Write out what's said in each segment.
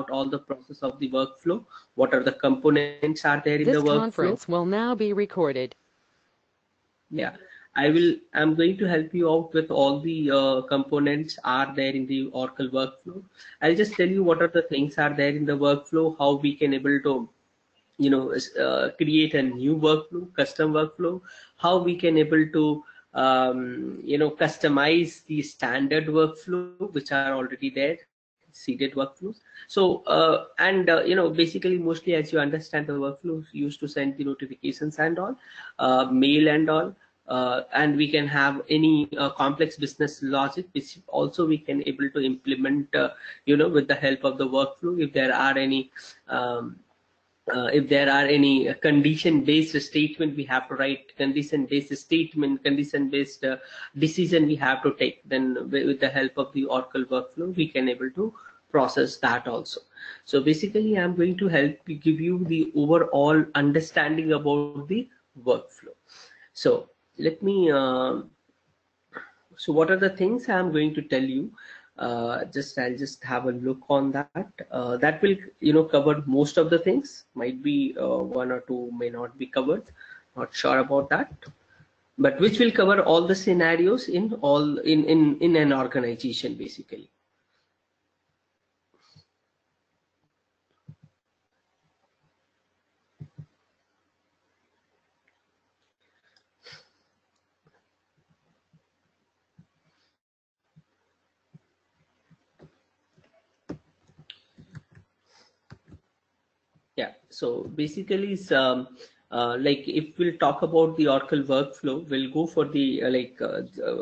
about all the process of the workflow, what are the components are there in the This workflow. conference will now be recorded. Yeah, I'm going to help you out with all the components are there in the Oracle workflow. I'll just tell you what are the things are there in the workflow, how we can able to create a new workflow, custom workflow, how we can able to customize the standard workflow which are already there, seeded workflows. So basically mostly, as you understand, the workflows used to send the notifications and all, mail and all, and we can have any complex business logic which also we can able to implement with the help of the workflow. If there are any condition-based statement, we have to write condition-based statement, condition-based decision we have to take. Then with the help of the Oracle workflow, we can able to process that also. So basically, I'm going to help give you the overall understanding about the workflow. So let me. So what are the things I'm going to tell you? I'll just have a look on that. That will cover most of the things. Might be one or two may not be covered. Not sure about that, but which will cover all the scenarios in an organization basically. Yeah, so basically it's like if we'll talk about the Oracle workflow, we'll go for the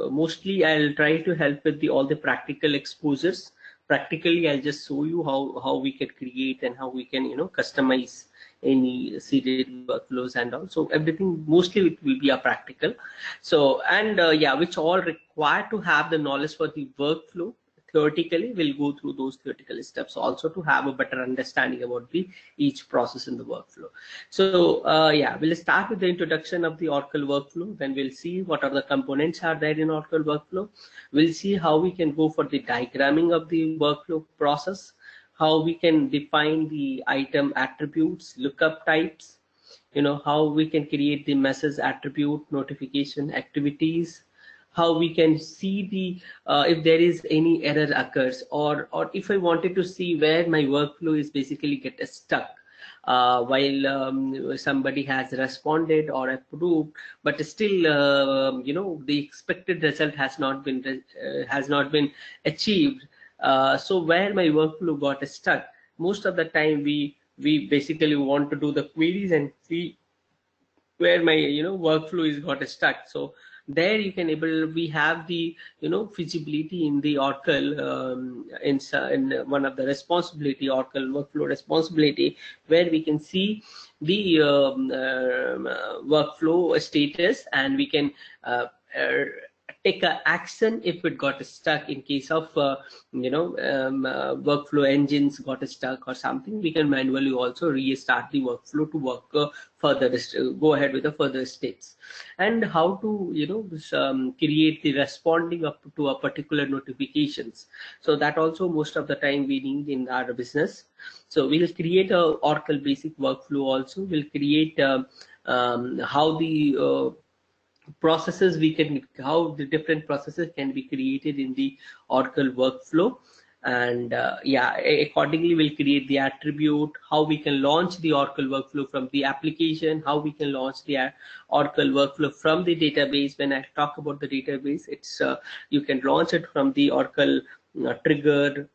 mostly I'll try to help with all the practical exposures. Practically, I'll just show you how we can create and how we can customize any seeded workflows and all. So everything mostly it will be a practical. So and yeah, which all require to have the knowledge for the workflow. Theoretically, we'll go through those theoretical steps also to have a better understanding about the each process in the workflow. So yeah, we'll start with the introduction of the Oracle workflow. Then we'll see what are the components are there in Oracle workflow. We'll see how we can go for the diagramming of the workflow process, how we can define the item attributes, lookup types, how we can create the message attribute, notification activities, how we can see the if there is any error occurs, or if I wanted to see where my workflow is basically get stuck while somebody has responded or approved, but still the expected result has not been achieved. So where my workflow got stuck, most of the time we basically want to do the queries and see where my workflow is got stuck. So there you can we have the feasibility in the Oracle in one of the responsibility, Oracle workflow responsibility, where we can see the workflow status, and we can take a action if it got stuck. In case of workflow engines got stuck or something, we can manually also restart the workflow to work further, go ahead with the further steps, and how to create the responding up to a particular notifications. So that also most of the time we need in our business. So we'll create a Oracle basic workflow also. We'll create how the processes how the different processes can be created in the Oracle workflow. And yeah, accordingly we'll create the attribute, how we can launch the Oracle workflow from the application, how we can launch the Oracle workflow from the database. When I talk about the database, it's you can launch it from the Oracle trigger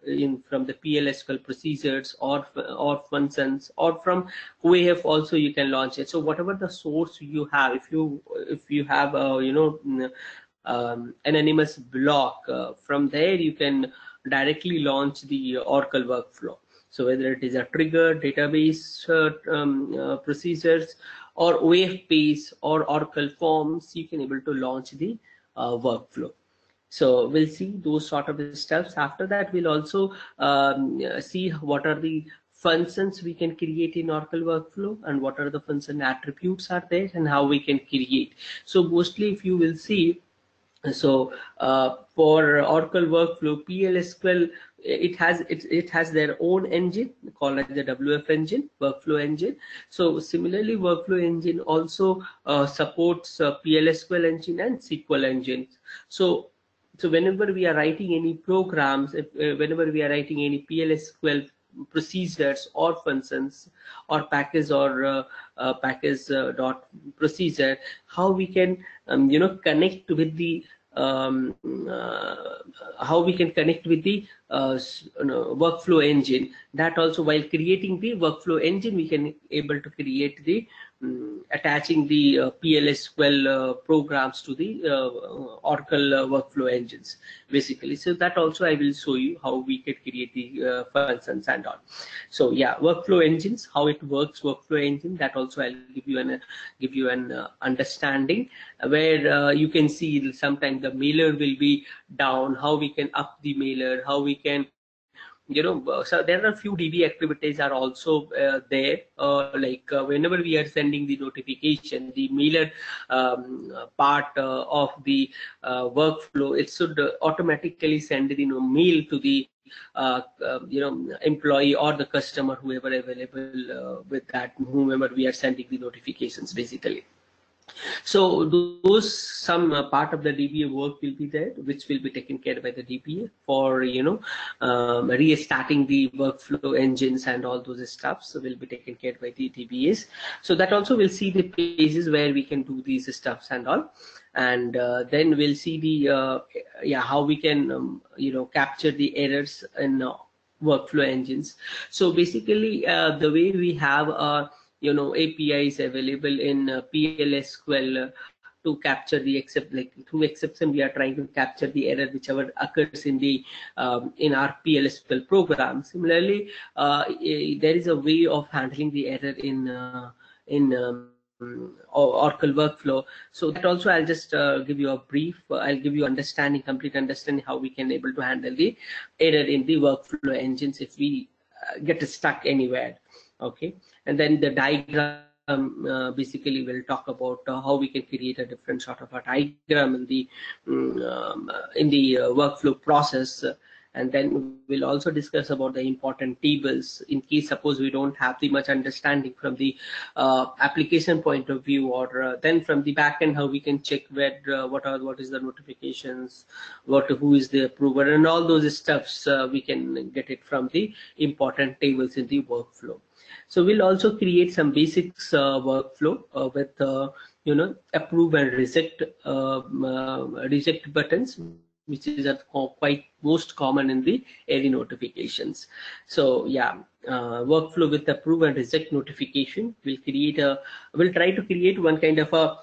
from the PLSQL procedures or functions, or from OAF also you can launch it. So whatever the source you have, if you have a anonymous block, from there you can directly launch the Oracle workflow. So whether it is a trigger, database procedures, or OAF base or Oracle forms, you can able to launch the workflow. So we'll see those sort of steps. After that, we'll also see what are the functions we can create in Oracle workflow, and what are the function attributes are there, and how we can create. So mostly if you will see, so for Oracle workflow, PLSQL it has their own engine called as the WF engine, workflow engine. So similarly, workflow engine also supports PLSQL engine and SQL engines. So whenever we are writing any programs, whenever we are writing any PLSQL procedures or functions or package or package dot procedure, how we can connect with the um, uh, how we can connect with the workflow engine. That also, while creating the workflow engine, we can able to create the attaching the PLSQL programs to the Oracle workflow engines, basically. So that also I will show you how we can create the functions and all. So yeah, workflow engines, how it works, workflow engine, that also I'll give you an understanding, where you can see sometimes the mailer will be down, how we can up the mailer, how we can so there are a few DB activities are also there, whenever we are sending the notification, the mailer part of the workflow, it should automatically send the mail to the employee or the customer, whoever available with that, whomever we are sending the notifications, basically. So those some part of the DBA work will be there, which will be taken care by the DBA for restarting the workflow engines and all those stuff. So will be taken care by the DBAs. So that also will see the pages where we can do these stuffs and all, and then we'll see the how we can capture the errors in workflow engines. So basically, the way we have APIs available in PLSQL to capture the through exception, we are trying to capture the error whichever occurs in the in our PLSQL program. Similarly, there is a way of handling the error in Oracle workflow. So that also I'll just give you a brief. I'll give you complete understanding how we can able to handle the error in the workflow engines if we get stuck anywhere. Okay, and then the diagram basically will talk about how we can create a different sort of a diagram in the workflow process. And then we'll also discuss about the important tables in case suppose we don't have the much understanding from the application point of view, or then from the backend how we can check where what is the notifications, who is the approver, and all those stuffs we can get it from the important tables in the workflow. So we'll also create some basics workflow with approve and reject reject buttons, which is quite most common in the AD notifications. So yeah, workflow with approve and reject notification. We'll try to create one kind of a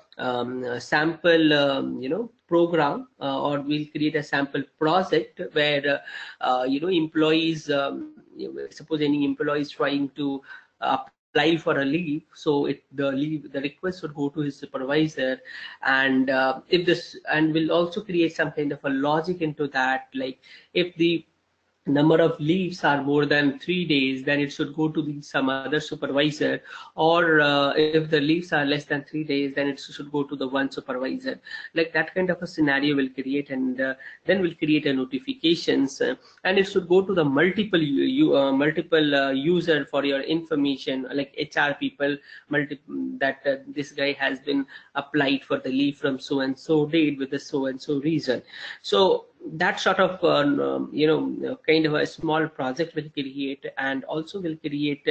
sample program, or we'll create a sample project where employees, suppose any employee is trying to apply for a leave, so the request would go to his supervisor, and we'll also create some kind of a logic into that, like if the number of leaves are more than 3 days, then it should go to some other supervisor, or if the leaves are less than 3 days, then it should go to the one supervisor. Like that kind of a scenario will create, and then we'll create a notifications, and it should go to the multiple user for your information, like HR people, that this guy has been applied for the leave from so and so date with the so and so reason. So that sort of kind of a small project will create, and also will create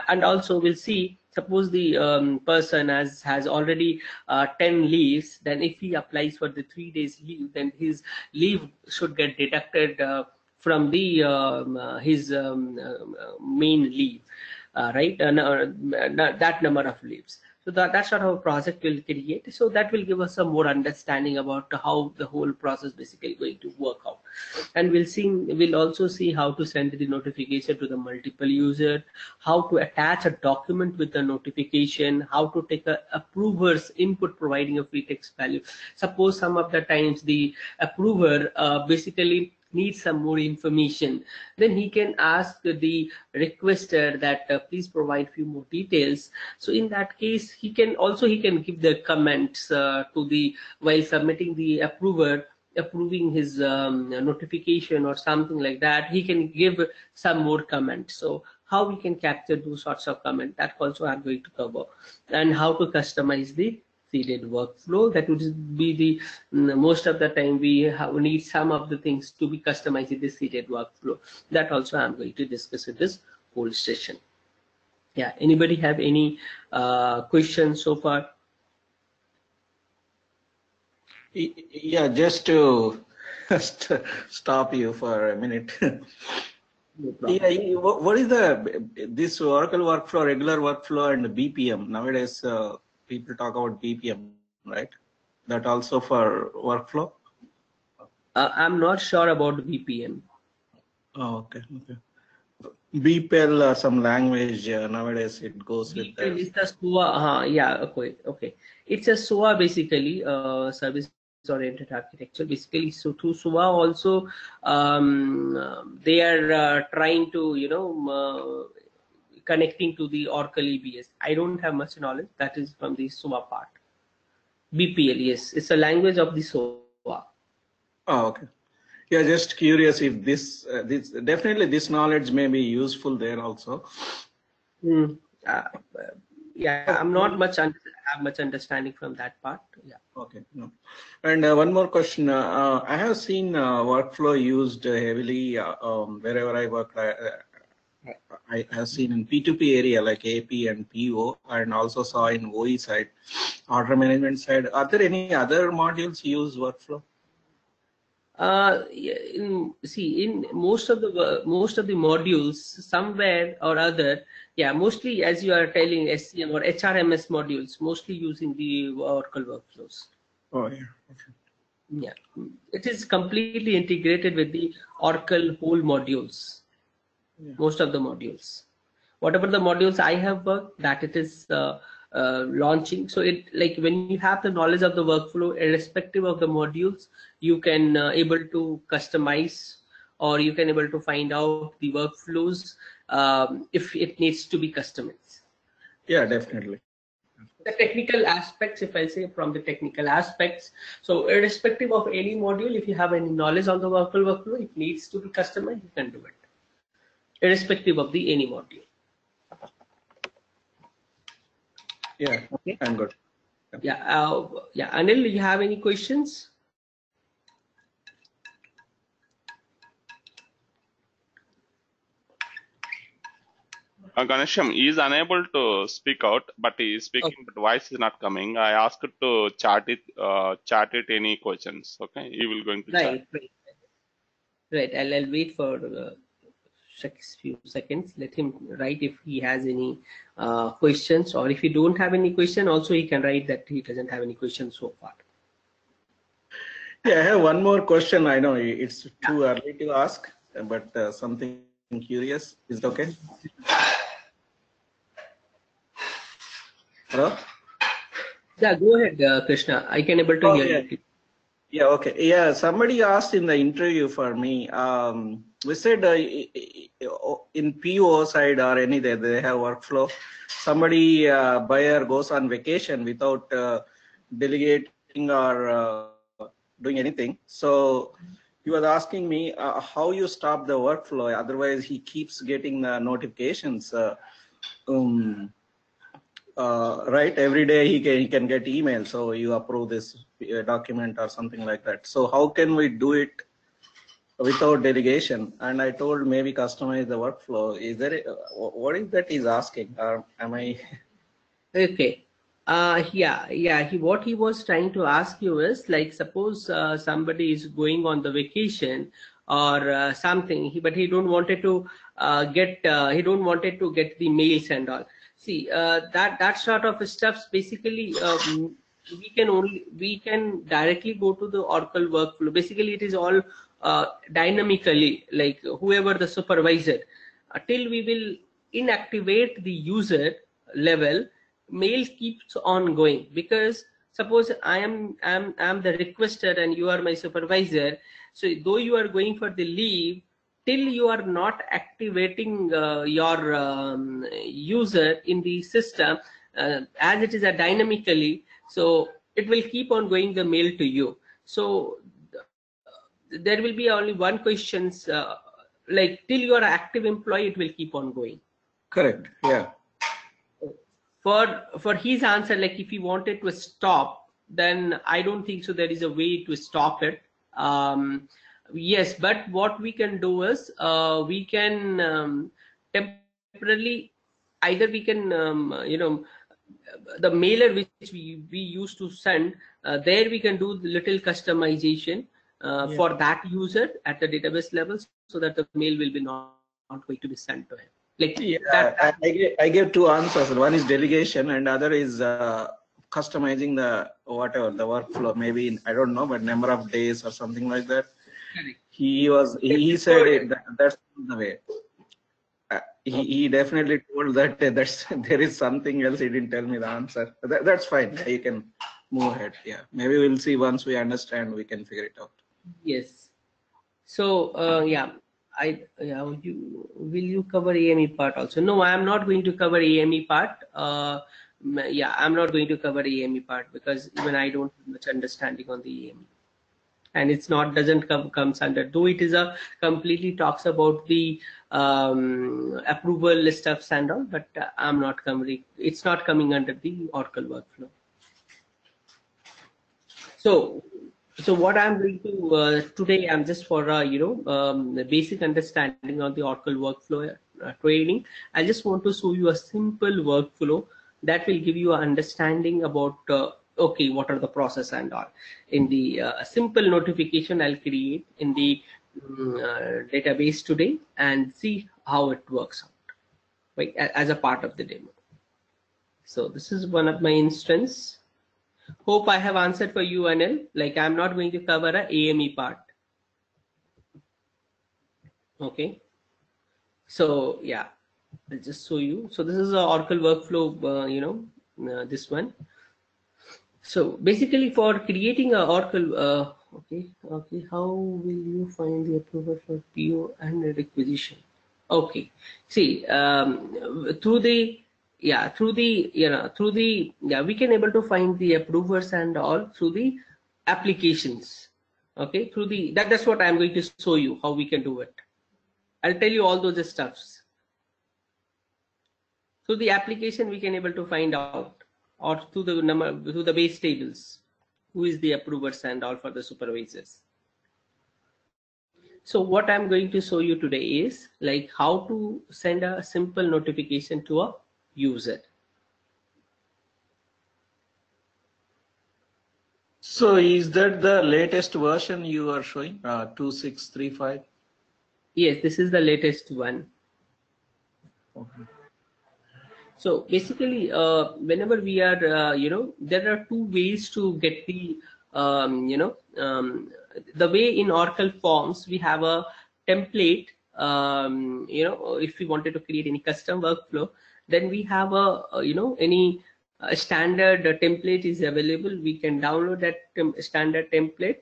and also we'll see, suppose the person has already 10 leaves, then if he applies for the 3 days leave, then his leave should get deducted from the his main leave, right, that number of leaves. So that sort of a project will create. So that will give us some more understanding about how the whole process basically going to work out. And we'll also see how to send the notification to the multiple user, how to attach a document with the notification, how to take a approver's input providing a free text value. Suppose some of the times the approver basically needs some more information, then he can ask the requester that please provide few more details. So in that case, he can give the comments to the while submitting the approver. approving his notification or something like that, he can give some more comment. So how we can capture those sorts of comment, that also I'm going to cover, and how to customize the seeded workflow. That would be the most of the time we need some of the things to be customized in the seeded workflow. That also I'm going to discuss in this whole session. Yeah, anybody have any questions so far? Yeah, just to stop you for a minute. No problem. Yeah, what is this Oracle workflow, regular workflow, and the BPM? Nowadays, people talk about BPM, right? That also for workflow? I'm not sure about VPN. Oh, okay, okay. BPL, some language nowadays it goes with VPN that. is the SOA. Yeah, okay, okay. It's a SOA basically, service-oriented architecture. Basically, so through SOA also, they are trying to, connecting to the Oracle EBS. I don't have much knowledge. That is from the SOA part. BPL, yes, it's a language of the SOA. Oh, okay. Yeah, just curious if this definitely this knowledge may be useful there also. Mm. Yeah, I'm not much have much understanding from that part. Yeah. Okay. No. And one more question. I have seen workflow used heavily wherever I work. I have seen in P2P area like AP and PO, and also saw in OE side, order management side. Are there any other modules use workflow? Yeah, in most of the modules, somewhere or other, yeah, mostly as you are telling SCM or HRMS modules, mostly using the Oracle workflows. Oh yeah. Okay. Yeah, it is completely integrated with the Oracle whole modules. Yeah. Most of the modules, whatever the modules I have worked, that it is launching. So it, like, when you have the knowledge of the workflow, irrespective of the modules, you can able to customize, or you can able to find out the workflows if it needs to be customized. Yeah, definitely. The technical aspects, if I say from the technical aspects, so irrespective of any module, if you have any knowledge on the workflow, it needs to be customized, you can do it, irrespective of the any module. Yeah, Okay. I'm good. Yeah, yeah. Anil, you have any questions? Ganesham is unable to speak out, but he is speaking, but voice is not coming. I asked to chat it any questions. Okay, he will going to chat. Right. I'll wait for few seconds. Let him write if he has any questions, or if he don't have any question, also he can write that he doesn't have any questions so far. Yeah, I have one more question. I know it's too early to ask, but something curious. Is it okay? Hello? Yeah, go ahead, Krishna. I can able to hear you. Yeah, okay. Yeah, somebody asked in the interview for me. We said in PO side or any day they have workflow. Somebody buyer goes on vacation without delegating or doing anything. So he was asking me how you stop the workflow. Otherwise, he keeps getting the notifications. Right, every day he can get email, so you approve this document or something like that. So how can we do it without delegation? And I told maybe customize the workflow. Is there what is that he's asking, or am I? Okay. Yeah. What he was trying to ask you is, like, suppose somebody is going on the vacation or something, but he don't wanted to he don't wanted to get the mails and all. See, that sort of stuffs basically we can directly go to the Oracle workflow. Basically, it is all dynamically, like whoever the supervisor, till we will inactivate the user level, mail keeps on going. Because suppose I'm the requester and you are my supervisor, so though you are going for the leave, till you are not activating your user in the system, as it is a dynamically, so it will keep on going the mail to you. So there will be only one questions, like till you are an active employee, it will keep on going. Correct. Yeah. For his answer, like if he wanted to stop, then I don't think so there is a way to stop it. Yes, but what we can do is we can temporarily, either we can the mailer which we used to send, there we can do the little customization for that user at the database level, so that the mail will be not going to be sent to him. Like yeah, I gave two answers. One is delegation, and other is customizing the whatever the workflow. Maybe I don't know, but number of days or something like that. Correct. He said that's the way. He definitely told that there is something else. He didn't tell me the answer. That's fine. You can move ahead. Yeah, maybe we'll see once we understand. We can figure it out. Yes. So yeah, will you cover AME part also? No, I am not going to cover AME part. Yeah, I'm not going to cover AME part because even I don't have much understanding on the AME, and it's not doesn't comes under, though it is a completely talks about the approval stuffs and all, but I'm not covering. It's not coming under the Oracle workflow. So what I'm going to today, I'm just for the basic understanding of the Oracle workflow training. I just want to show you a simple workflow that will give you an understanding about okay, what are the process and all. In the simple notification I'll create in the database today, and see how it works out, right, as a part of the demo. So this is one of my instance. Hope I have answered for you, Anil. Like I'm not going to cover a AME part. Okay. So yeah, I'll just show you. So this is a Oracle workflow, this one. So basically for creating a Oracle, okay, how will you find the approval for PO and the requisition? Okay, see, through the we can able to find the approvers and all through the applications. Okay, through the that's what I'm going to show you how we can do it. I'll tell you all those stuffs. Through the application we can able to find out, or through the base tables, who is the approvers and all for the supervisors. So what I'm going to show you today is like how to send a simple notification to a user. So is that the latest version you are showing, 2635? Yes, this is the latest one. Okay. So basically, whenever we are, there are two ways to get the, the way in Oracle Forms, we have a template, if we wanted to create any custom workflow, then we have any standard template is available. We can download that standard template,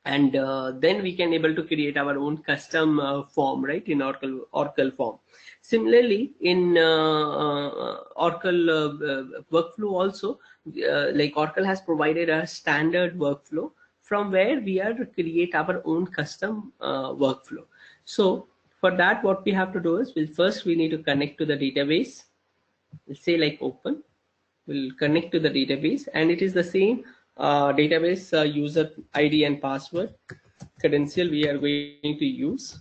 and then we can able to create our own custom form, right, in Oracle Form. Similarly, in Oracle workflow also, like Oracle has provided a standard workflow from where we are to create our own custom workflow. So for that, what we have to do is, we need to connect to the database. We'll say like open. We'll connect to the database, and it is the same database user ID and password credential we are going to use.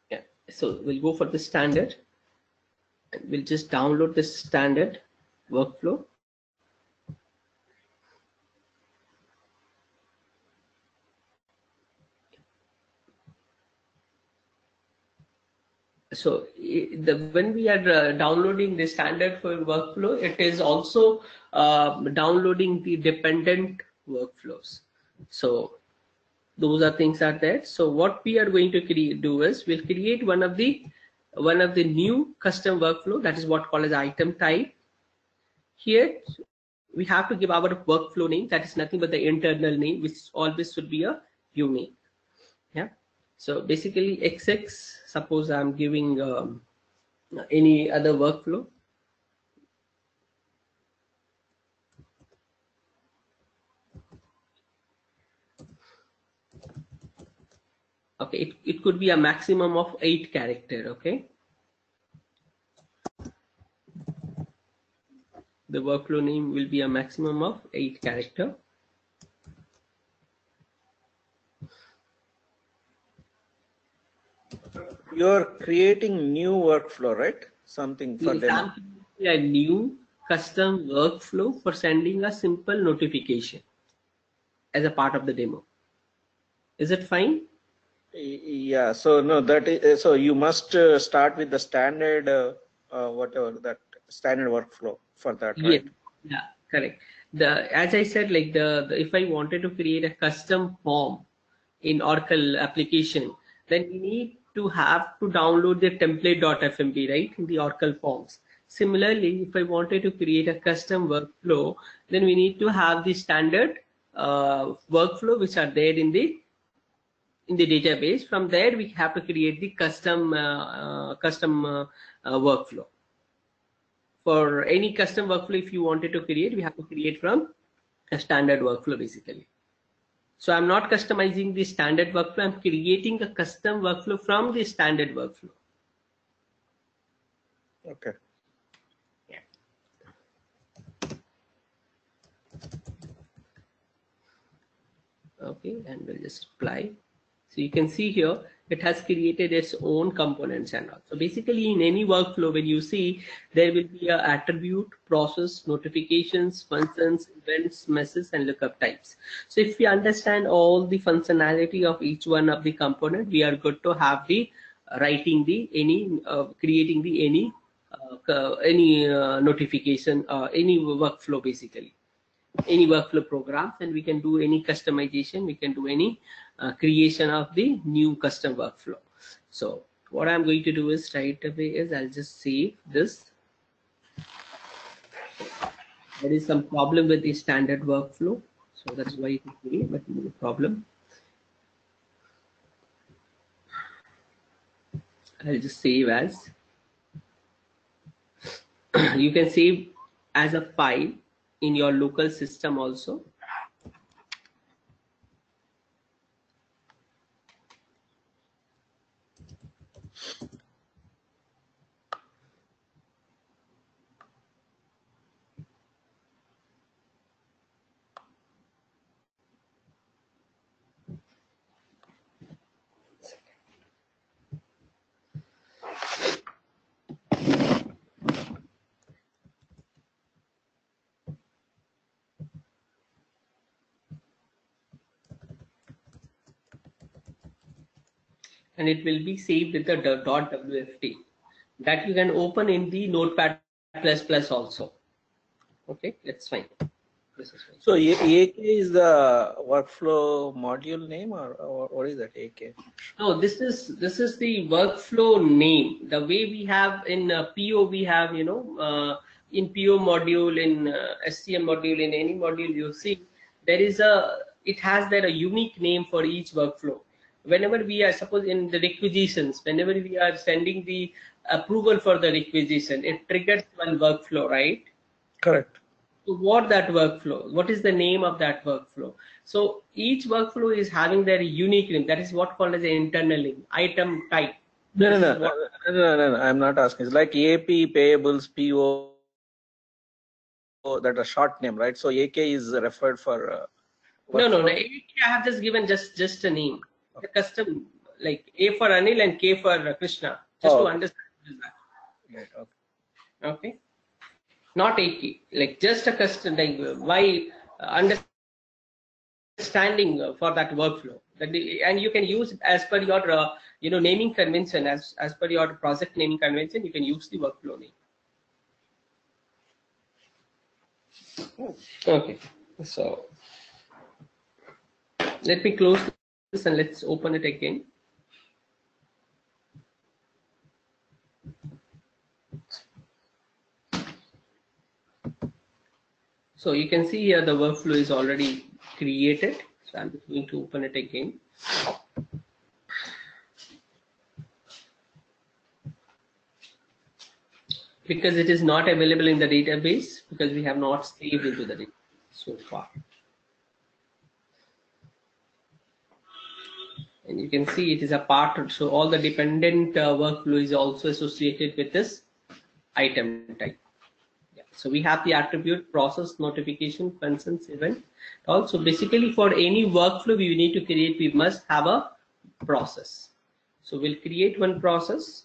Yeah, so we'll go for the standard, and we'll just download this standard workflow. So when we are downloading the standard for workflow, it is also downloading the dependent workflows. So those are things are there. So what we are going to do is, we'll create one of the new custom workflow, that is what called as item type. Here we have to give our workflow name, that is nothing but the internal name, which always should be a unique. Yeah. So basically XX, suppose I'm giving any other workflow. Okay, it could be a maximum of 8 character. Okay, the workflow name will be a maximum of 8 character. You're creating new workflow, right? Something for Yes, demo. I'm creating a new custom workflow for sending a simple notification as a part of the demo. Is it fine? Yeah. So no, that is so you must start with the standard whatever that standard workflow for that, Yes. right? Yeah, correct. As I said, like the if I wanted to create a custom form in Oracle application, then we need to have to download the template.fmp, right, in the Oracle forms. Similarly, if I wanted to create a custom workflow, then we need to have the standard workflow which are there in the database. From there, we have to create the custom workflow. For any custom workflow, if you wanted to create, we have to create from a standard workflow basically. So I'm not customizing the standard workflow, I'm creating a custom workflow from the standard workflow. Okay. Yeah. Okay, and we'll just apply. So you can see here, it has created its own components and all. So basically in any workflow, when you see, there will be a attribute, process, notifications, functions, events, messes, and lookup types. So if we understand all the functionality of each one of the component, we are good to have the writing the any, creating the any notification, any workflow basically. Any workflow programs, and we can do any customization, we can do any creation of the new custom workflow. So what I'm going to do is right away is I'll just save this. There is some problem with the standard workflow, so that's why it is free, but no problem. I'll just save as you can save as a file in your local system also. And it will be saved with the .wft that you can open in the notepad++ also. Okay, that's fine. This is fine. So AK is the workflow module name, or what is that AK? No, this is the workflow name. The way we have in PO, we have in PO module, in SCM module, in any module you see, there is it has there a unique name for each workflow. Whenever we are, suppose in the requisitions, whenever we are sending the approval for the requisition, it triggers one workflow, right? Correct. So what that workflow, what is the name of that workflow? So each workflow is having their unique name. That is what called as an internal name, item type. No. I'm not asking. It's like AP, payables, PO, that a short name, right? So AK is referred for No. workflow. I have just given just a name. The custom, like A for Anil and K for Krishna, just to understand that. Right, okay. Okay. Not AK, like just a custom, like why understanding for that workflow. And you can use as per your naming convention, as per your project naming convention, you can use the workflow name. Okay, so let me close this and let's open it again. So you can see here the workflow is already created. So I'm just going to open it again. Because it is not available in the database, because we have not saved into the database so far. and you can see it is a part. So all the dependent workflow is also associated with this item type. Yeah. So we have the attribute, process, notification, functions, event. Also, basically for any workflow we need to create, we must have a process. So we'll create one process.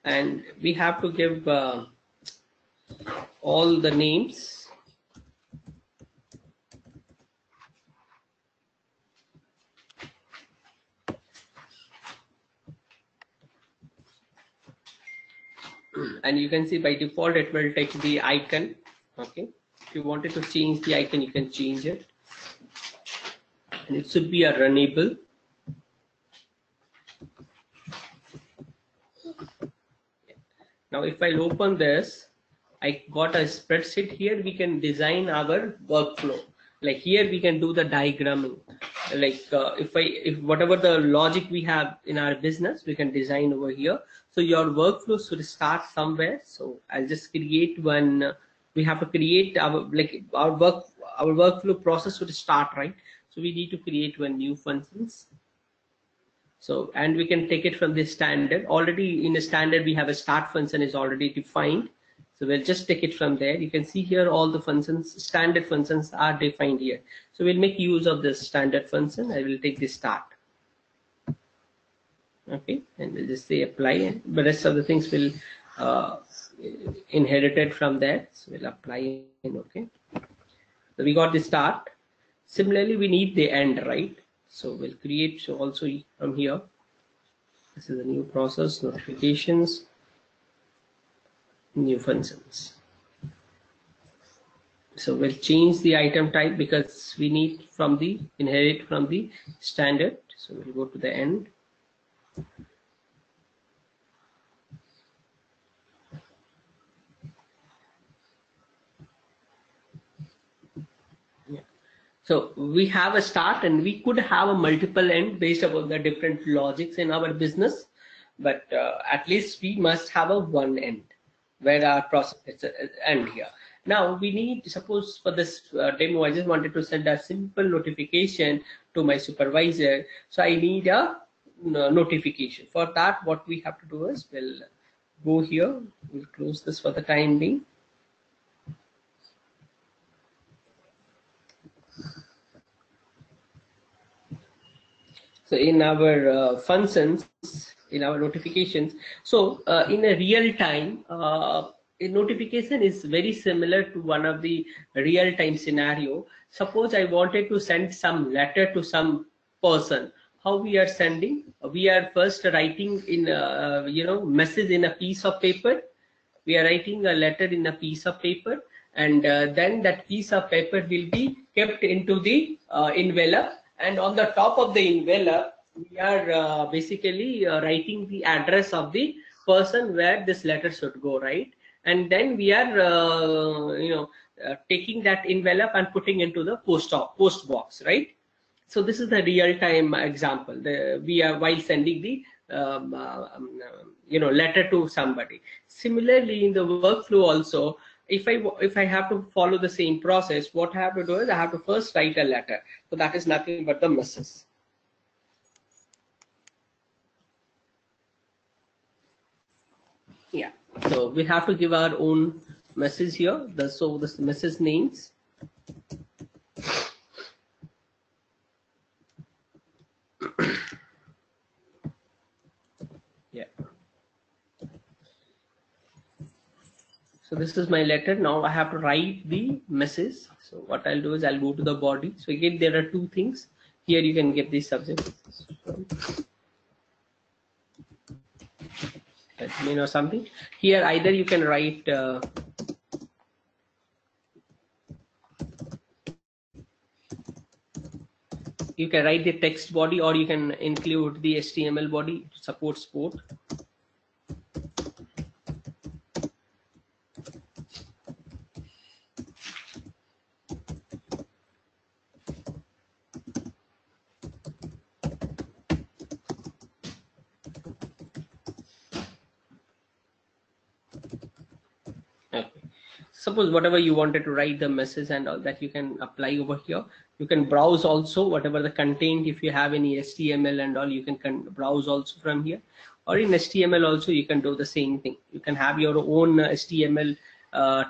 And we have to give all the names. And you can see by default it will take the icon. Okay, if you wanted to change the icon, you can change it, and it should be a runnable. Now if I open this, I got a spreadsheet. Here we can design our workflow. Like here we can do the diagramming. Like if whatever the logic we have in our business, we can design over here. So your workflow should start somewhere. So I'll just create one. We have to create our our workflow process should start, right? So we need to create one new functions. So, and we can take it from the standard. Already in the standard we have a start function is already defined. So we'll just take it from there. You can see here all the functions, standard functions are defined here. So we'll make use of this standard function. I will take the start. Okay, and we'll just say apply, and the rest of the things will inherited from there. So we'll apply in. Okay, so we got the start. Similarly, we need the end, right? So we'll create also from here. This is a new process, notifications, new functions. So we'll change the item type because we need from the inherit from the standard. So we'll go to the end. So we have a start, and we could have a multiple end based upon the different logics in our business, but at least we must have a one end where our process is end here. Now we need, suppose for this demo, I just wanted to send a simple notification to my supervisor. So I need a notification. For that, what we have to do is we'll go here, we'll close this for the time being. So in our functions, in our notifications, so in a real time, a notification is very similar to one of the real time scenario. Suppose I wanted to send some letter to some person. How we are sending? We are first writing in message in a piece of paper. We are writing a letter in a piece of paper, and then that piece of paper will be kept into the envelope. And on the top of the envelope, we are basically writing the address of the person where this letter should go, right? And then we are, taking that envelope and putting into the post box, right? So this is the real-time example. We are while sending the letter to somebody. Similarly, in the workflow also, if I have to follow the same process, what I have to do is I have to first write a letter. So that is nothing but the message. Yeah. So we have to give our own message here. So this message names. Yeah. So this is my letter. Now I have to write the message. So what I'll do is I'll go to the body. So again, there are two things. Here you can get the subject. Admin or something. Here either you can write the text body, or you can include the HTML body to support sport. suppose whatever you wanted to write the message and all that, you can apply over here. You can browse also whatever the content. If you have any HTML and all, you can browse also from here. Or in HTML also, you can do the same thing. You can have your own HTML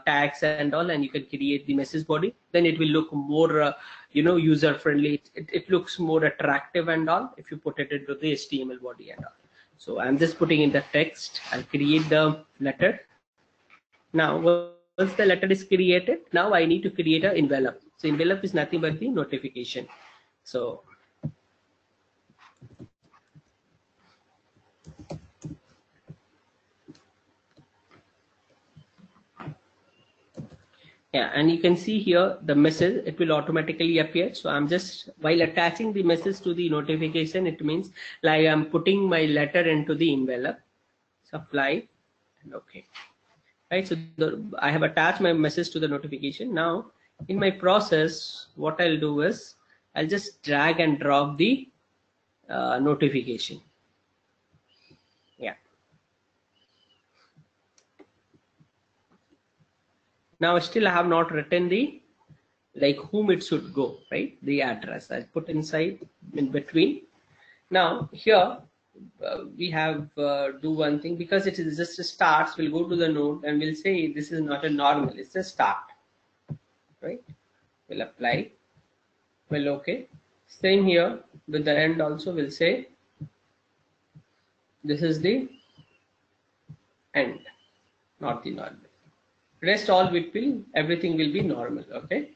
tags and all, and you can create the message body. Then it will look more user friendly. It looks more attractive and all if you put it into the HTML body and all. So I'm just putting in the text. I'll create the letter. Now once the letter is created, now I need to create an envelope. So envelope is nothing but the notification. So yeah, and you can see here the message, it will automatically appear. So I'm just, while attaching the message to the notification, it means like I'm putting my letter into the envelope. So apply and okay. Right, so I have attached my message to the notification. Now in my process, what I'll do is I'll just drag and drop the notification. Yeah. Now still I have not written the like whom it should go, right? The address I'll put inside in between. Now here we have do one thing, because it is just a starts. We'll go to the node and we'll say this is not a normal, it's a start, right? We'll apply, well, okay. Same here with the end also, we'll say this is the end, not the normal. Rest all everything will be normal, okay?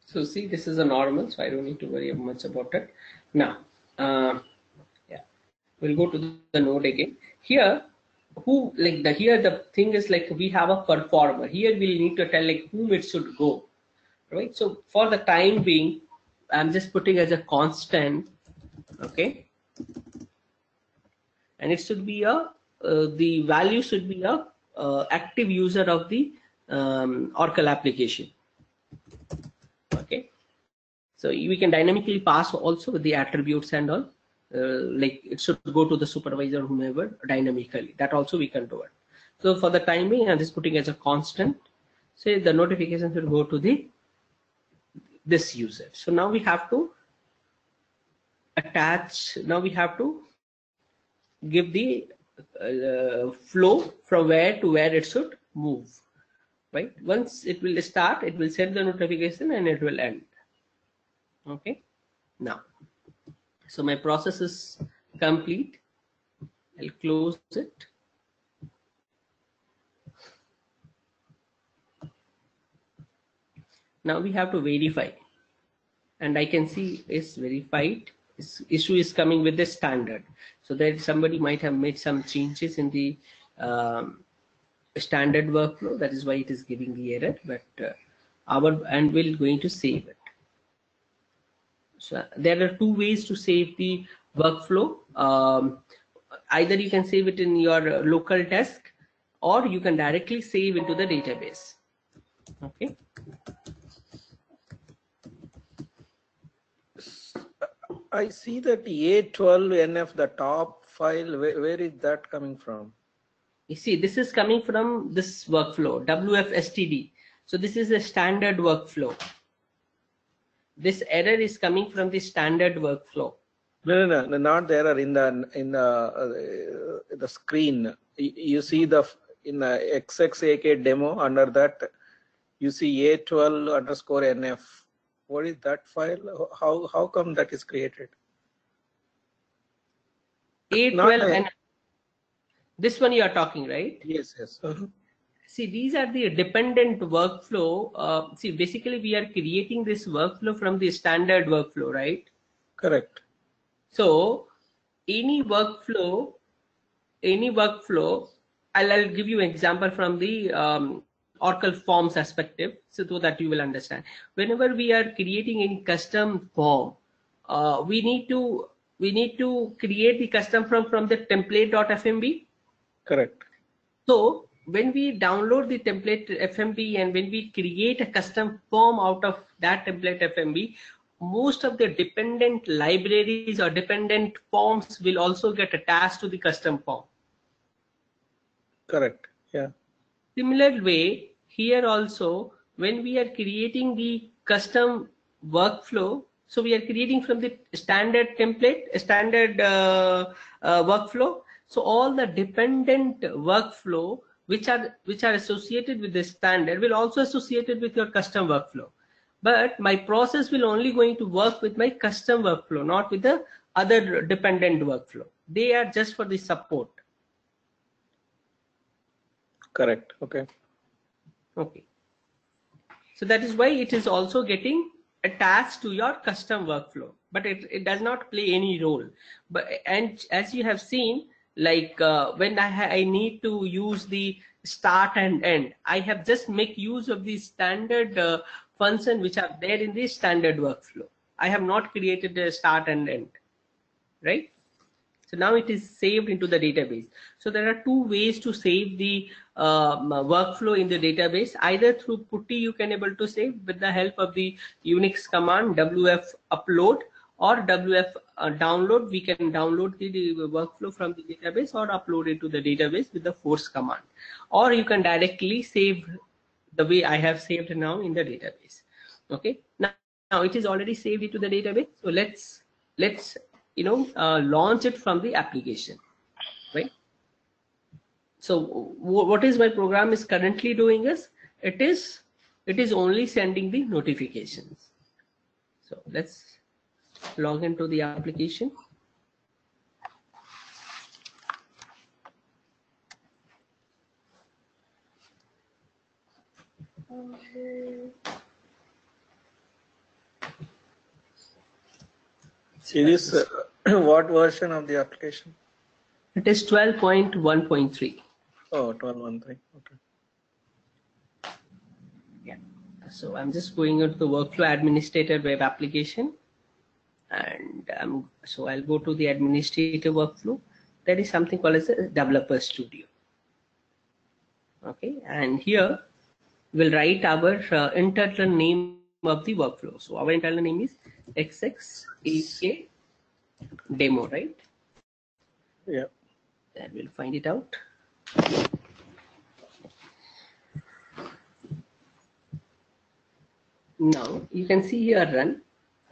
So see, this is a normal, so I don't need to worry much about it. Now, yeah, we'll go to the node again. Here, here the thing is like we have a performer. Here we'll need to tell like whom it should go, right? So for the time being, I'm just putting as a constant, okay? And it should be the value should be a active user of the Oracle application. Okay, so we can dynamically pass also with the attributes and all, like it should go to the supervisor, whomever, dynamically. That also we can do it. So for the time being, I'm just putting as a constant. Say the notification should go to this user. So now we have to attach. Now we have to give the flow from where to where it should move. Right, once it will start, it will send the notification and it will end. Okay, now so my process is complete. I'll close it. Now we have to verify, and I can see it's verified. This issue is coming with the standard, so that somebody might have made some changes in the standard workflow. That is why it is giving the error, but and we're going to save it. So there are two ways to save the workflow. Either you can save it in your local disk, or you can directly save into the database. Okay. I see that A12NF, the top file, where is that coming from? You see, this is coming from this workflow, WFSTD. So this is a standard workflow. This error is coming from the standard workflow. No, not the error in the screen. You see in the XXAK demo, under that you see A12_NF. What is that file? How come that is created? A12NF. This one you are talking, right? Yes, yes. See, these are the dependent workflow. See, basically we are creating this workflow from the standard workflow, right? Correct. So any workflow, I'll give you an example from the Oracle Forms perspective, so that you will understand. Whenever we are creating any custom form, we need to create the custom form from the template.fmb. Correct. So when we download the template FMB and when we create a custom form out of that template FMB, most of the dependent libraries or dependent forms will also get attached to the custom form. Correct. Yeah. Similar way, here also, when we are creating the custom workflow, so we are creating from the standard template, standard workflow. So all the dependent workflow which are associated with the standard will also associated with your custom workflow. But my process will only going to work with my custom workflow, not with the other dependent workflow. They are just for the support. Correct. Okay. Okay. So that is why it is also getting attached to your custom workflow, but it does not play any role. But and as you have seen, like when I need to use the start and end, I have just make use of the standard function which are there in the standard workflow. I have not created a start and end, right? So now it is saved into the database. So there are two ways to save the workflow in the database. Either through putty you can able to save with the help of the Unix command wf upload, or wf download. We can download the workflow from the database or upload it to the database with the force command. Or you can directly save the way I have saved now in the database. Okay. Now it is already saved into the database. So let's launch it from the application, right? So what is my program is currently doing is it is only sending the notifications. So let's log into the application. See this, what version of the application? It is 12.1.3. Oh, 12.1.3. Okay. Yeah. So I'm just going into the workflow administrator web application, and so I'll go to the administrator workflow. There is something called as a developer studio. Okay, and here we'll write our internal name of the workflow. So our internal name is XXAK demo, right? Yeah. Then we'll find it out. Now you can see here run.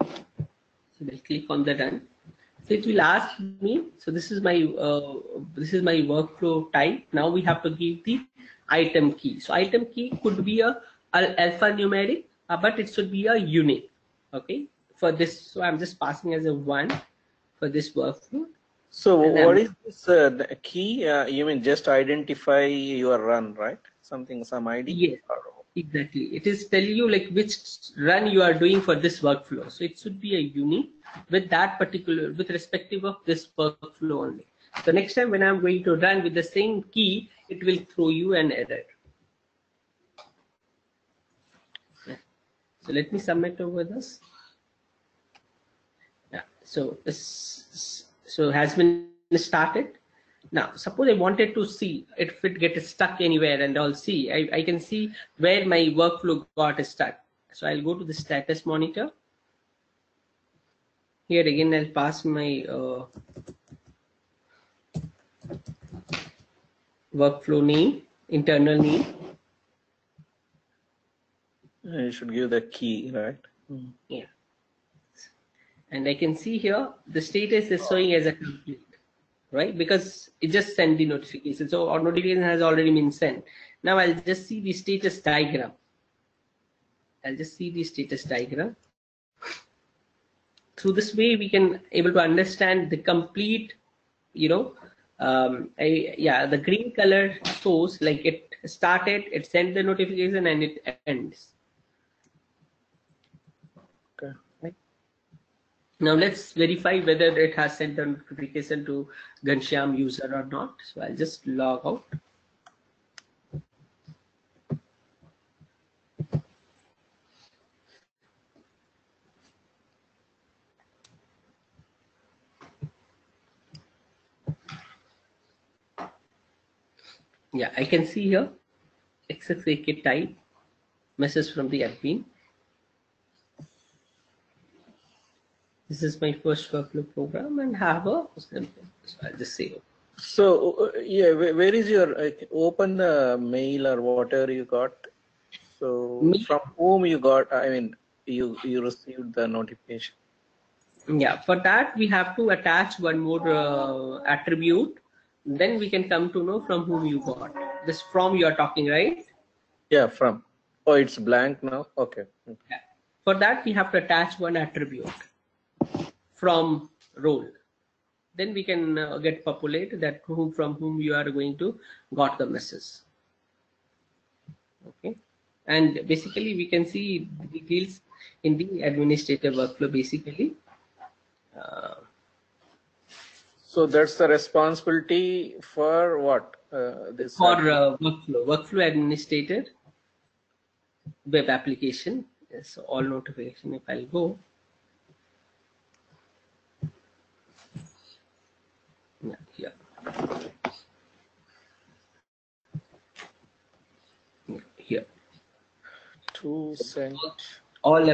So we'll click on the run. So it will ask me. So this is my workflow type. Now we have to give the item key. So item key could be a alphanumeric, but it should be a unique. Okay. For this, so I'm just passing as a 1 for this workflow. So what is this key? You mean just identify your run, right? Some ID? Yes, exactly. It is telling you like which run you are doing for this workflow. So it should be a unique with that particular, with respective of this workflow only. So next time when I'm going to run with the same key, it will throw you an error. So let me submit over this. Yeah. So this has been started. Now suppose I wanted to see if it gets stuck anywhere, and I'll see I can see where my workflow got stuck. So I'll go to the status monitor. Here again I'll pass my workflow name, internal name. You should give the key, right? Yeah. And I can see here the status is showing as a complete, right? Because it just sent the notification. So our notification has already been sent. Now I'll just see the status diagram. Through this way, we can able to understand the complete, the green color shows like it started, it sent the notification, and it ends. Okay. Right. Now let's verify whether it has sent the notification to Ghanshyam user or not. So I'll just log out. Yeah, I can see here XXAK type message from the admin. This is my first workflow program and have a, so I'll just save it. So yeah, where is your open the mail or whatever you got? So Me, from whom you got? I mean, you received the notification. yeah, for that we have to attach one more attribute. Then we can come to know from whom you got. This from you are talking, right? Yeah, from. Oh, it's blank now. Okay. Yeah. For that we have to attach one attribute from role. Then we can get populate that from whom you are going to got the message. Okay, and basically we can see the details in the administrator workflow basically. uh, So that's the responsibility for what? This for application. workflow administrator web application. Yes, all notification. If I'll go, yeah, here, yeah, here. To send. All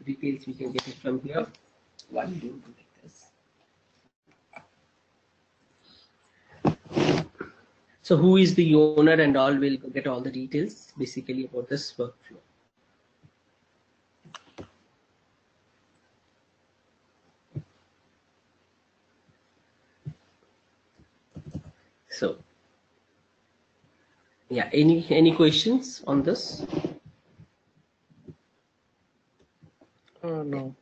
details we can get it from here. Why do you do like this? So who is the owner and all will get all the details basically about this workflow. So yeah, any questions on this? Oh no.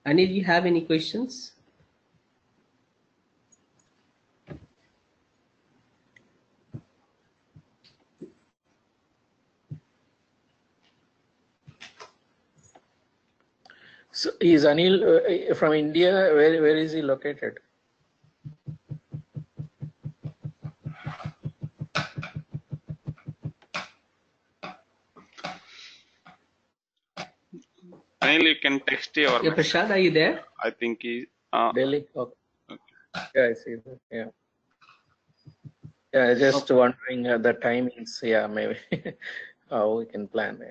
Anil, you have any questions? So is Anil from India? Where is he located? Anil, you can text your Yeah, message. Prashad, are you there? I think he. Delhi. Okay. Okay. Yeah, I see that. Yeah. Yeah, just Okay. wondering the timings. Yeah, maybe how we can plan.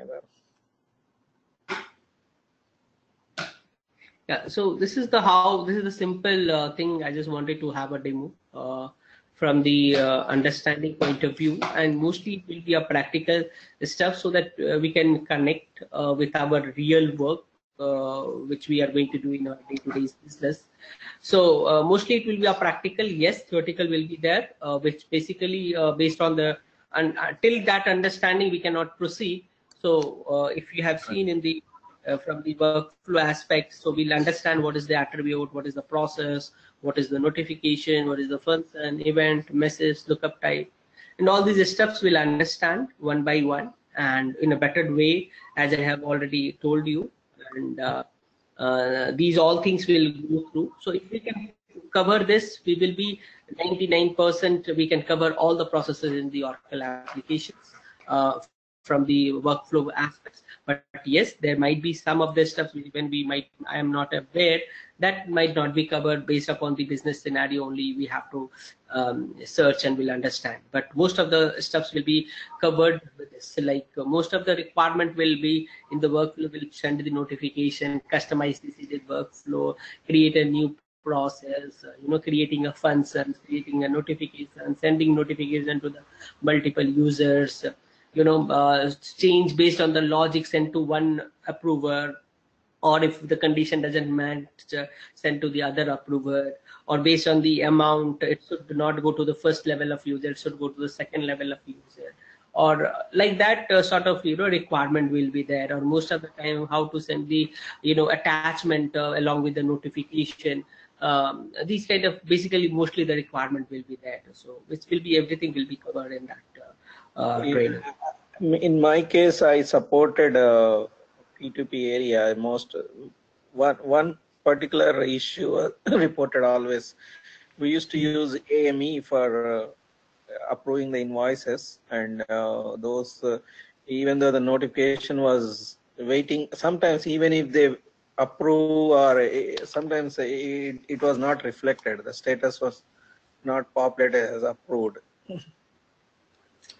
Yeah, so this is the simple thing. I just wanted to have a demo from the understanding point of view, and mostly it will be a practical stuff so that we can connect with our real work, which we are going to do in our day-to-day business. So mostly it will be a practical. Yes, theoretical will be there, which basically based on the and till that understanding we cannot proceed. So if you have seen in the from the workflow aspect, so we'll understand what is the attribute, what is the process, what is the notification, what is the function, event, message, lookup type, and all these steps we'll understand one by one and in a better way, as I have already told you. And these all things will go through. So if we can cover this, we will be 99%. We can cover all the processes in the Oracle applications from the workflow aspects. But yes, there might be some of the stuff when we might I am not aware, that might not be covered based upon the business scenario only. We have to search and will understand. But most of the stuffs will be covered with this. Like most of the requirement will be in the workflow. Will send the notification, customize the seeded workflow, create a new process, creating a function, creating a notification, sending notification to the multiple users, change based on the logic sent to one approver, or if the condition doesn't match, send to the other approver, or based on the amount, it should not go to the first level of user, it should go to the second level of user, or like that sort of requirement will be there. Or most of the time how to send the attachment along with the notification. These kind of basically mostly the requirement will be there, so which will be everything will be covered in that training. In my case, I supported P2P area. Most one particular issue reported always. We used to use AME for approving the invoices, and those even though the notification was waiting, sometimes even if they approve or sometimes it was not reflected. The status was not populated as approved.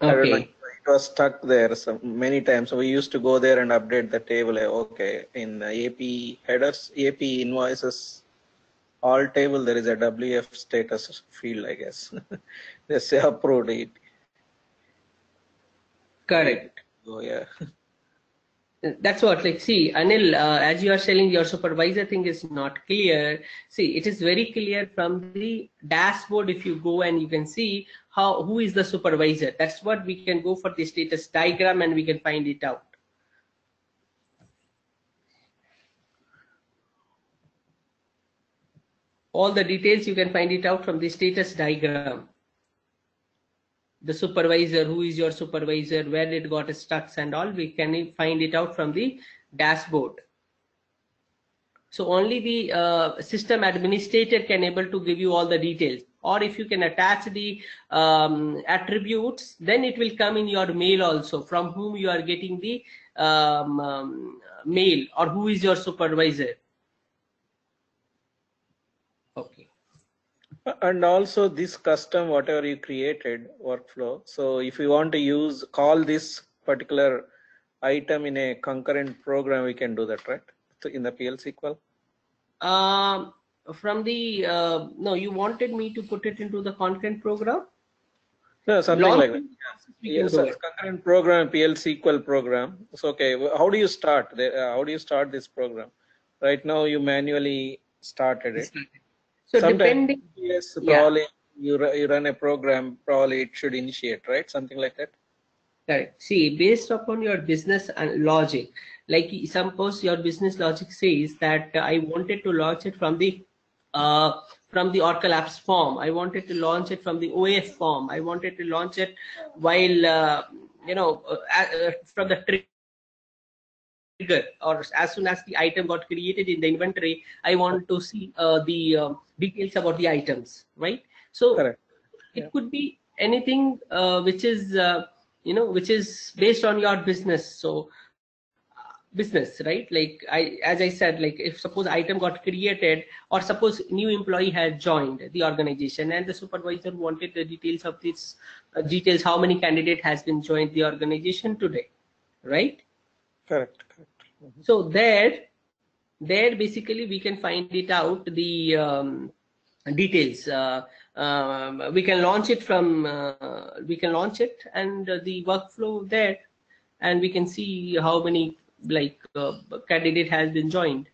I don't know. Okay. It was stuck there so many times. So we used to go there and update the table. Okay, in AP headers, AP invoices all table there is a WF status field, I guess. They say approved it. Correct. Oh yeah. That's what, like, see, Anil, as you are telling, your supervisor thing is not clear. See, it is very clear from the dashboard. If you go and you can see who is the supervisor. That's what we can go for the status diagram and we can find it out. All the details you can find it out from the status diagram. The supervisor, who is your supervisor, where it got stuck and all, we can find it out from the dashboard. So only the system administrator can able to give you all the details. Or if you can attach the attributes, then it will come in your mail also, from whom you are getting the mail, or who is your supervisor. Okay. And also this custom, whatever you created workflow. So if you want to call this particular item in a concurrent program, we can do that, right? So in the PL SQL. From the no, you wanted me to put it into the concurrent program. No, something like that. Yes, concurrent program, PL SQL program. So okay, how do you start? How do you start this program? Right now, you manually started it. So sometimes, depending, yes, probably you run a program, probably it should initiate, right? Something like that. Correct. See, based upon your business and logic, like suppose your business logic says that I wanted to launch it from the Oracle Apps form. I wanted to launch it from the OAF form. I wanted to launch it while from the trigger, or as soon as the item got created in the inventory, I want to see the details about the items, right? So correct. It could be anything which is which is based on your business. So business, right? Like as I said, like if suppose item got created, or suppose new employee had joined the organization and the supervisor wanted the details of this details, how many candidate has been joined the organization today, right? Correct. So there basically we can find it out, the details. We can launch it from and the workflow there, and we can see how many candidate has been joined.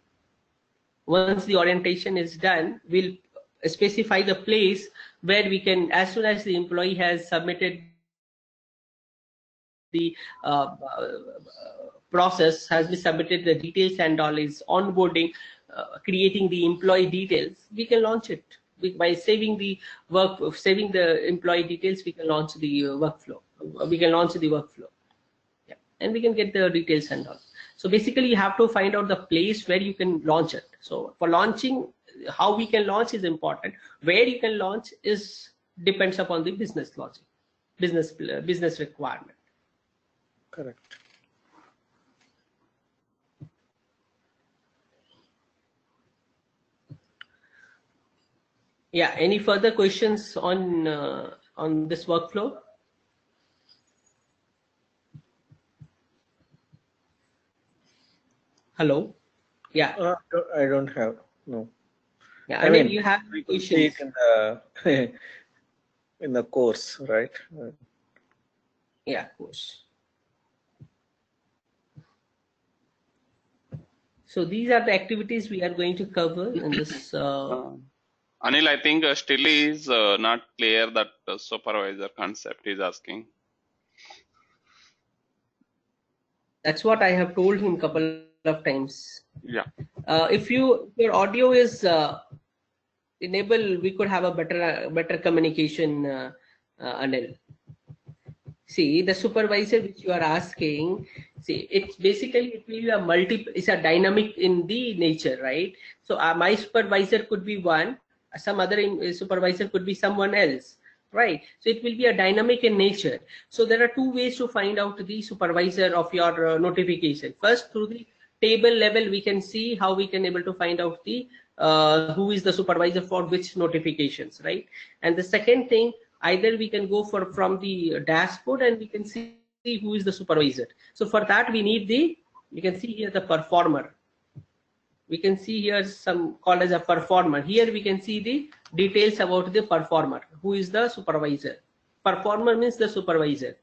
Once the orientation is done, we'll specify the place where we can, as soon as the employee has submitted the process, has been submitted the details and all, is onboarding, creating the employee details, we can launch it. By saving the employee details, we can launch the workflow. Yeah, and we can get the details and all. So basically, you have to find out the place where you can launch it. So for launching, how we can launch is important. Where you can launch depends upon the business logic, business requirement. Correct. Yeah. Any further questions on this workflow? Hello. Yeah. I don't have, no. Yeah. I mean, you have questions in the course, right? Yeah, of course. So these are the activities we are going to cover in this. Anil, I think still is not clear that supervisor concept is asking. That's what I have told him a couple of times. Yeah. If your audio is enabled, we could have a better communication, Anil. See, the supervisor which you are asking, see, it's basically, it will be it's a dynamic in the nature, right? So my supervisor could be one, some other supervisor could be someone else, right? So it will be a dynamic in nature. So there are two ways to find out the supervisor of your notification. First, through the table level, we can see how we can able to find out the who is the supervisor for which notifications, right? And the second thing, either we can go from the dashboard and we can see who is the supervisor. So for that we need you can see here the performer. We can see here some called as a performer. Here we can see the details about the performer, who is the supervisor. Performer means the supervisor.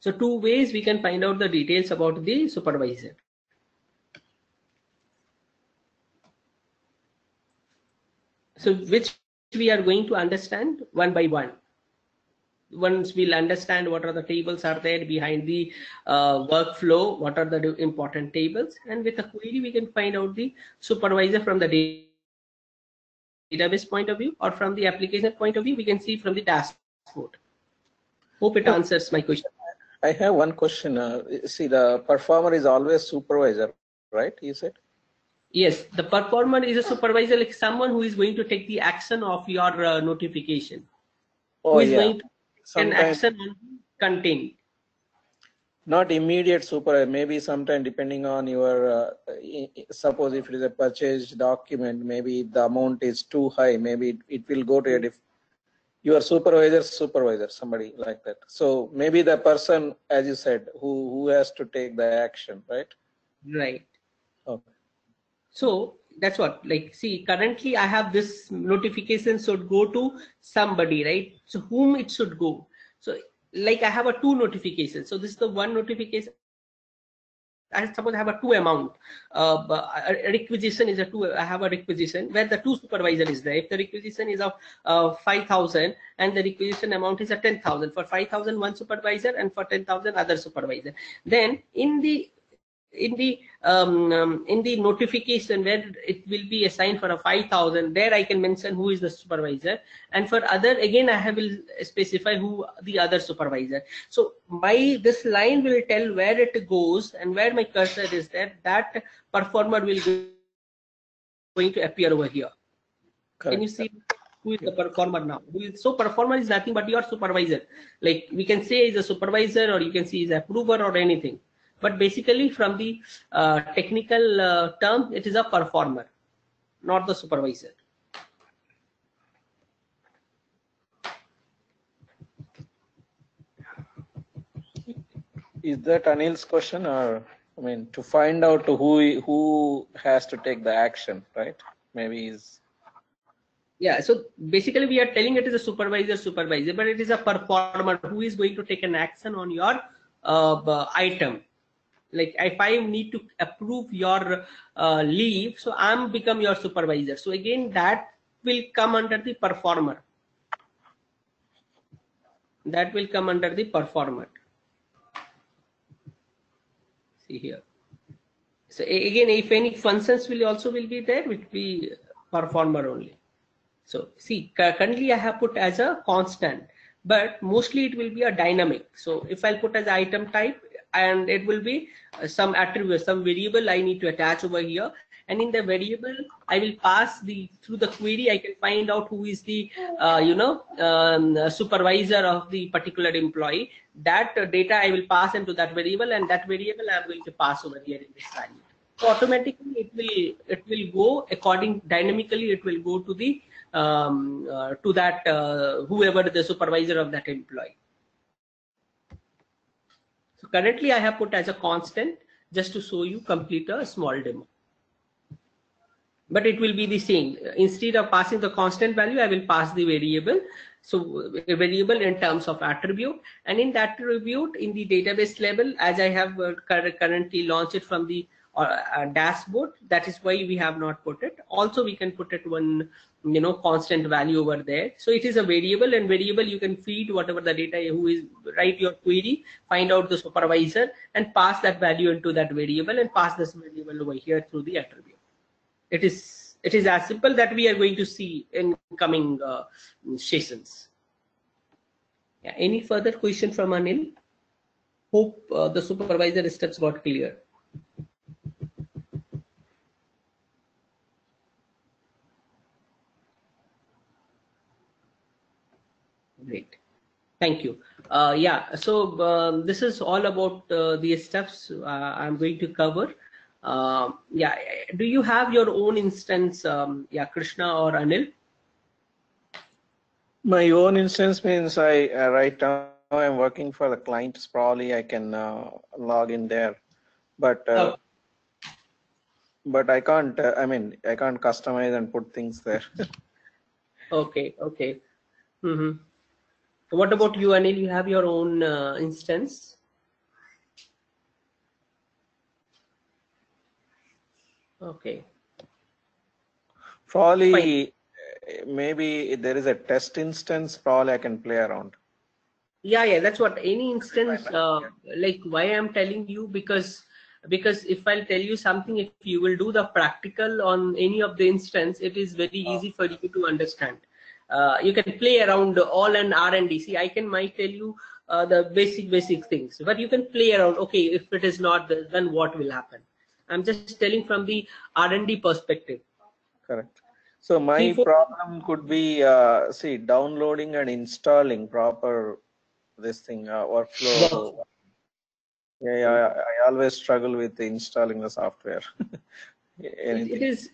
So two ways we can find out the details about the supervisor. So which we are going to understand one by one. Once we'll understand what are the tables are there behind the workflow, what are the important tables, and with a query we can find out the supervisor from the database point of view, or from the application point of view we can see from the dashboard. Hope it answers my question. I have one question. See, the performer is always supervisor, right? You said? Yes, the performer is a supervisor, like someone who is going to take the action of your notification. Oh, who is yeah. going to take an action on the content. Not immediate supervisor, maybe sometime depending on your, suppose if it is a purchase document, maybe the amount is too high, maybe it will go to a your supervisor, somebody like that. So maybe the person, as you said, who has to take the action, right? Right. Okay. So that's what, like, see, currently I have this notification should go to somebody, right? So whom it should go? So like I have a two notifications. So this is the one notification. I suppose I have a two amount. A requisition is a two. I have a requisition where the two supervisor is there. If the requisition is of 5,000 and the requisition amount is a 10,000, for 5,000 one supervisor and for 10,000 other supervisor. Then in the notification where it will be assigned for a 5,000, there I can mention who is the supervisor, and for other again I will specify who the other supervisor. So this line will tell where it goes and where my cursor is there. That performer will going to appear over here. Correct. Can you see who is the performer now? So performer is nothing but your supervisor. Like we can say is a supervisor, or you can see is approver or anything. But basically from the technical term, it is a performer, not the supervisor. Is that Anil's question, or I mean to find out who has to take the action, right? Maybe is. Yeah, so basically we are telling it is a supervisor, but it is a performer who is going to take an action on your item. Like if I need to approve your leave, so I'm become your supervisor. So again, that will come under the performer. That will come under the performer. See here. So again, if any functions will be there, it will be performer only. So see, currently I have put as a constant, but mostly it will be a dynamic. So if I'll put as item type, and it will be some attribute, some variable I need to attach over here, and in the variable I will pass through the query I can find out who is the supervisor of the particular employee. That data I will pass into that variable, and that variable I am going to pass over here in this value. So automatically it will go dynamically. It will go to the whoever the supervisor of that employee. So currently I have put as a constant just to show you complete a small demo. But it will be the same. Instead of passing the constant value, I will pass the variable. So a variable in terms of attribute, and in that attribute in the database level, as I have currently launched it from the dashboard, that is why we have not put it. Also we can put it one constant value over there. So it is a variable, and variable you can feed whatever the data, who is write your query, find out the supervisor, and pass that value into that variable, and pass this variable over here through the attribute. It is as simple that we are going to see in coming sessions. Yeah, any further question from Anil? Hope the supervisor steps got clear. Great, thank you. Yeah, so this is all about the steps I'm going to cover. Yeah, do you have your own instance, yeah, Krishna or Anil? My own instance means right now I'm working for the clients. Probably I can log in there, but but I can't. I mean, I can't customize and put things there. Okay, okay. Mm-hmm. What about you, Anil? You have your own instance? Okay, fine. Probably, maybe there is a test instance. Probably I can play around. Yeah, that's what any instance, Yeah. like why I'm telling you, because if I'll tell you something, if you will do the practical on any of the instance, it is very easy for you to understand. You can play around all an R&D. See, I can might tell you the basic things, but you can play around. Okay, if it is not, then what will happen? I'm just telling from the R&D perspective. Correct. So Three, my four. problem could be, see, downloading and installing proper this thing workflow. Workflow. Yeah, I always struggle with installing the software. It Anything. is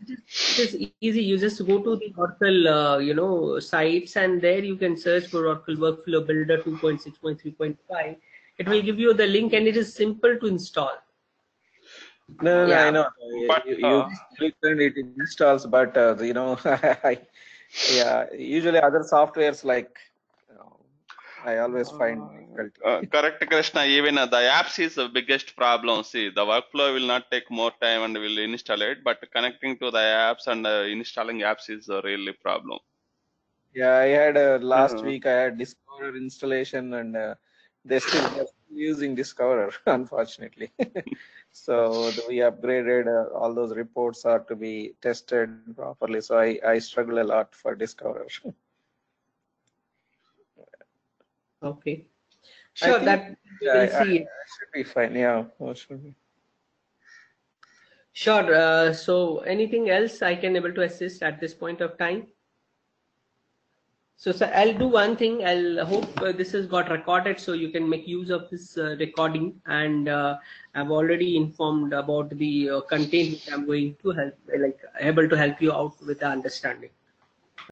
easy. You just go to the Oracle sites, and there you can search for Oracle Workflow Builder 2.6.3.5. It will give you the link, and it is simple to install. No, I Yeah. know. But You click and it installs, but yeah, usually other softwares like I always find difficulty. correct, Krishna. Even the apps is the biggest problem. See, the workflow will not take more time and will install it, but connecting to the apps and installing apps is a really problem. Yeah, I had last Uh, week I had Discover installation and they're still using Discover, unfortunately. So we upgraded all those reports are to be tested properly. So I struggle a lot for Discover. Okay. I Sure. think That we will I see. should be fine. Yeah, should be. Sure. So, anything else I can able to assist at this point of time? So, sir, I'll do one thing. I'll hope this has got recorded, so you can make use of this recording. And I've already informed about the content which I'm going to help, like able to help you out with the understanding.